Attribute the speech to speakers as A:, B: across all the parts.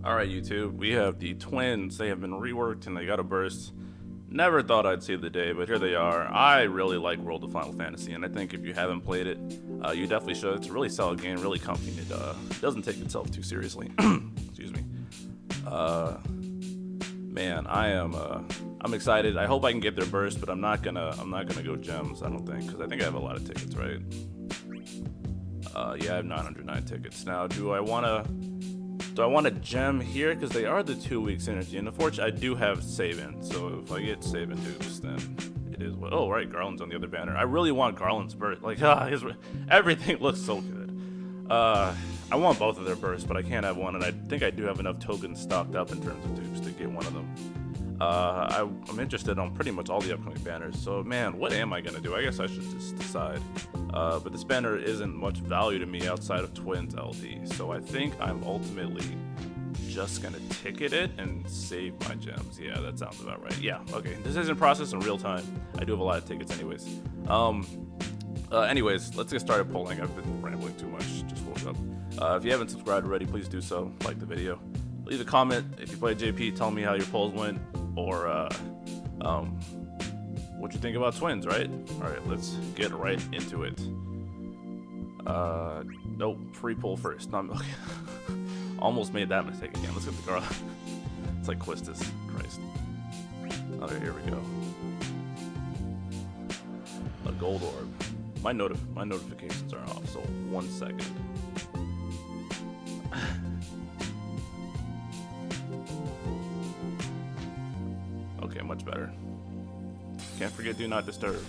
A: Alright, YouTube, we have the twins. They have been reworked and they got a burst. Never thought I'd see the day, but here they are. I really like World of Final Fantasy, and I think if you haven't played it, you definitely should. It's a really solid game, really comfy, and it doesn't take itself too seriously. Excuse me. Man, I'm excited. I hope I can get their burst, but I'm not gonna go gems, I don't think, because I think I have a lot of tickets, right? Yeah, I have 909 tickets. Now, do I want to gem here? Because they are the 2 weeks energy. And unfortunately, I do have save-in. So if I get save-in dupes, then it is what. Oh, right. Garland's on the other banner. I really want Garland's burst. Like, everything looks so good. I want both of their bursts, but I can't have one. And I think I do have enough tokens stocked up in terms of dupes to get one of them. I'm interested on pretty much all the upcoming banners. So, man, what am I going to do? I guess I should just decide. But this banner isn't much value to me outside of Twins LD. So I think I'm ultimately just going to ticket it and save my gems. Yeah, that sounds about right. Yeah, okay. This isn't processed in real time. I do have a lot of tickets anyways. Anyways, let's get started polling. I've been rambling too much. Just woke up. If you haven't subscribed already, please do so. Like the video. Leave a comment if you played JP. Tell me how your polls went, or what you think about twins, right? All right, let's get right into it. Nope, free poll first. No, okay. Almost made that mistake again. Let's get the girl. It's like Quistis. Christ. Okay, here we go. A gold orb. My notifications are off, so 1 second. Okay, much better. Can't forget do not disturb.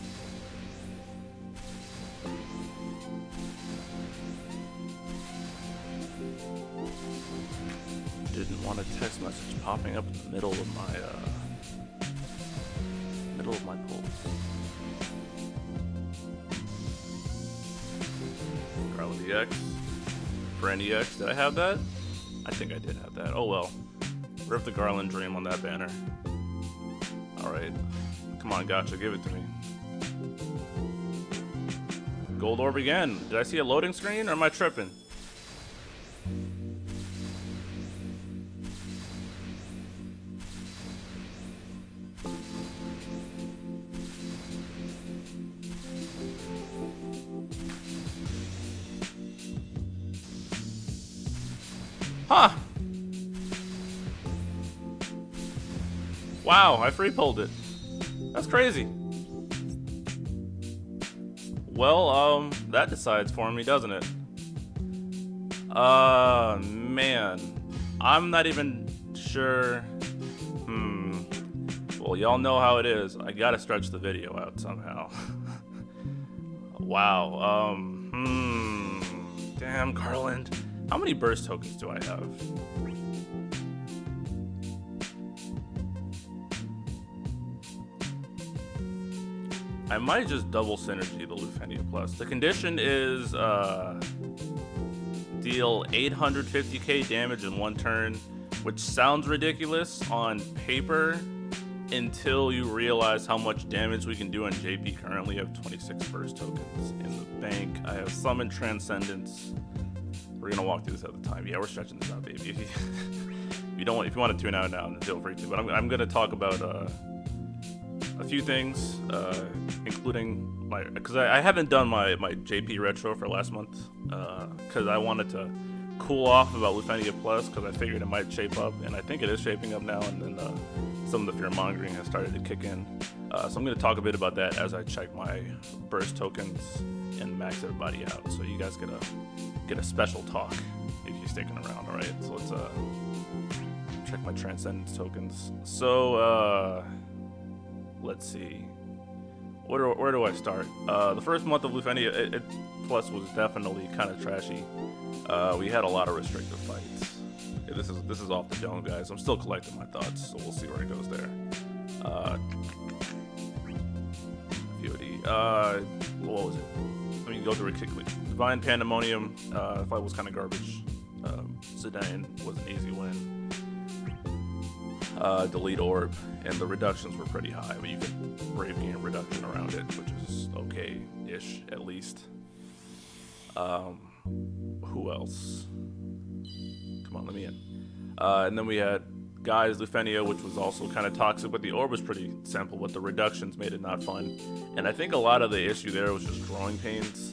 A: Didn't want a text message popping up in the middle of my polls. Garland EX. For NEX, did I have that? I think I did have that. Oh well. Rip the Garland dream on that banner. Alright. Come on, gotcha. Give it to me. Gold orb again. Did I see a loading screen or am I tripping? Huh. Wow, I free pulled it. That's crazy. Well, that decides for me, doesn't it? Man. I'm not even sure. Well, y'all know how it is. I gotta stretch the video out somehow. Wow, damn, Garland. How many burst tokens do I have? I might just double synergy the Lufenia Plus. The condition is deal 850k damage in 1 turn, which sounds ridiculous on paper until you realize how much damage we can do on JP. Currently I have 26 burst tokens in the bank. I have Summon Transcendence. We're gonna walk through this at the time. Yeah, we're stretching this out, baby. If you want to tune out now, then feel free to. But I'm gonna talk about a few things, including because I haven't done my JP retro for last month, because I wanted to cool off about Lufenia Plus, because I figured it might shape up, and I think it is shaping up now, and then some of the fear mongering has started to kick in. So I'm going to talk a bit about that as I check my burst tokens and max everybody out. So you guys get a special talk if you're sticking around. All right, so let's check my Transcendence tokens. So let's see. Where do I start? The first month of Lufenia Plus was definitely kind of trashy. We had a lot of restrictive fights. Yeah, this is off the dome, guys. I'm still collecting my thoughts, so we'll see where it goes there. VOD. What was it? Let me go through it quickly. Divine Pandemonium. Fight was kind of garbage. Zidane was an easy win. Delete Orb, and the reductions were pretty high, but you could brave gain reduction around it, which is okay-ish at least. Who else? Come on, let me in. And then we had Guy's Lufenia, which was also kind of toxic, but the orb was pretty simple, but the reductions made it not fun. And I think a lot of the issue there was just growing pains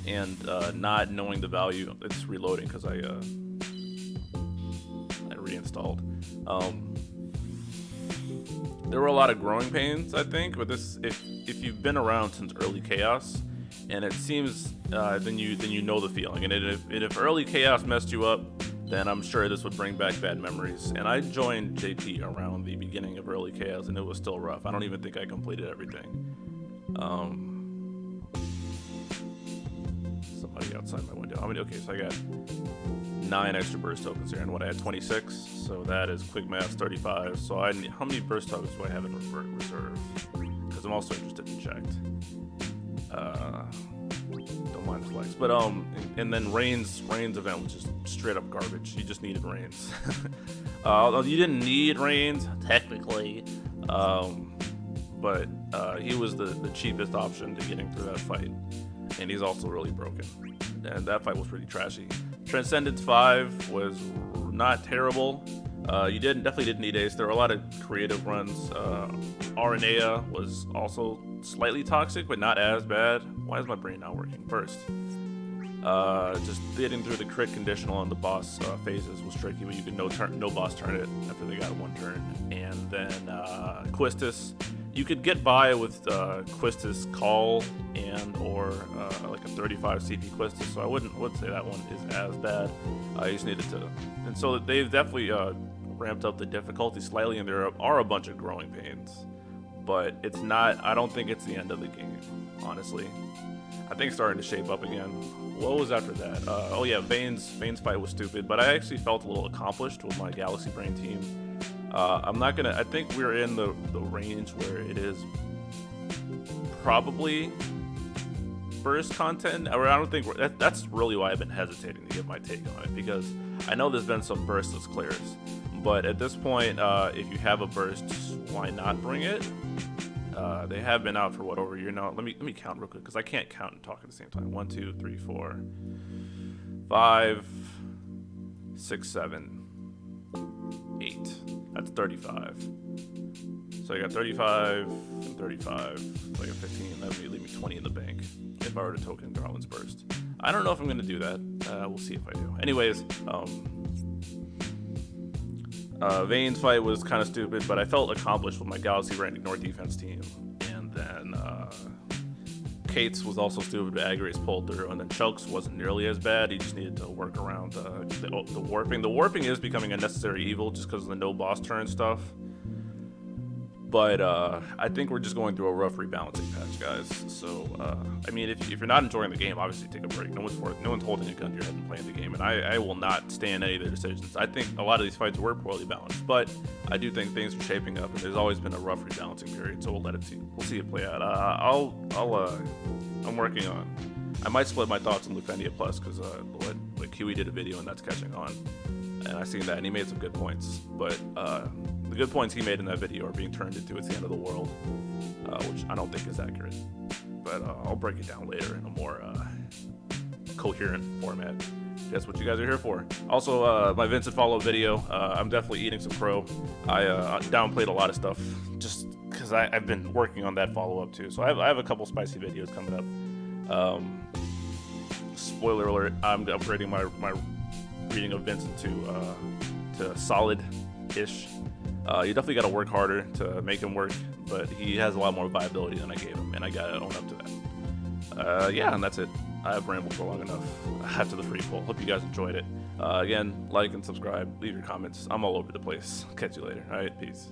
A: and not knowing the value. It's reloading because I reinstalled. There were a lot of growing pains, I think, with this. If you've been around since early Chaos, and it seems then you know the feeling. And if early Chaos messed you up, then I'm sure this would bring back bad memories. And I joined JP around the beginning of early Chaos, and it was still rough. I don't even think I completed everything. Somebody outside my window. How many? Okay, so I got 9 extra burst tokens here, and what I had 26. So that is quick math 35. So how many burst tokens do I have in reserve? Because I'm also interested in checked. Don't mind the flex, but and then Rain's event was just straight up garbage. You just needed Rains. You didn't need Rains technically, but he was the cheapest option to getting through that fight, and he's also really broken. And that fight was pretty trashy. Transcendence 5 was not terrible. You definitely didn't need Ace. There were a lot of creative runs. RNA was also slightly toxic, but not as bad. Why is my brain not working? Burst. Just getting through the crit conditional on the boss phases was tricky, but you could no boss turn it after they got 1 turn. And then Quistis, you could get by with Quistis Call or like a 35 CP Quistis, so I wouldn't say that one is as bad. You just needed to, and so they've definitely ramped up the difficulty slightly, and there are a bunch of growing pains, but it's not. I don't think it's the end of the game, honestly. I think it's starting to shape up again. What was after that? Oh yeah, Vayne's fight was stupid, but I actually felt a little accomplished with my Galaxy Brain team. I think we're in the range where it is probably burst content. Or I don't think that's really why I've been hesitating to give my take on it, because I know there's been some burstless clears, but at this point, if you have a burst, why not bring it? They have been out for what, over a year now. Let me count real quick, because I can't count and talk at the same time. 1, 2, 3, 4, 5, 6, 7, 8. That's 35. So I got 35 and 35. So I got 15. That would leave me 20 in the bank if I were to token Garland's Burst. I don't know if I'm going to do that. We'll see if I do. Anyways, Vayne's fight was kind of stupid, but I felt accomplished with my Galaxy Brain Ignore defense team. And then Kate's was also stupid, but Agri's pulled through. And then Chokes wasn't nearly as bad. He just needed to work around the warping. The warping is becoming a necessary evil just because of the no boss turn stuff. But I think we're just going through a rough rebalancing patch, guys. So, I mean, if you're not enjoying the game, obviously take a break. No one's holding a gun to your head and playing the game. And I will not stand any of their decisions. I think a lot of these fights were poorly balanced. But I do think things are shaping up. And there's always been a rough rebalancing period. So we'll see it play out. I'm working on. I might split my thoughts on Lufenia Plus, because what Kiwi did a video and that's catching on. And I seen that, and he made some good points. But the good points he made in that video are being turned into it's the end of the world, which I don't think is accurate. But I'll break it down later in a more coherent format. That's what you guys are here for. Also, my Vincent follow video, I'm definitely eating some crow. I downplayed a lot of stuff just because I've been working on that follow-up too. So I have a couple spicy videos coming up. Spoiler alert, I'm upgrading my reading of Vincent to solid-ish. You definitely got to work harder to make him work, but he has a lot more viability than I gave him, and I got to own up to that. Yeah, and that's it. I have rambled for long enough after the free poll. Hope you guys enjoyed it. Again, like and subscribe, leave your comments. I'm all over the place. Catch you later. All right, peace.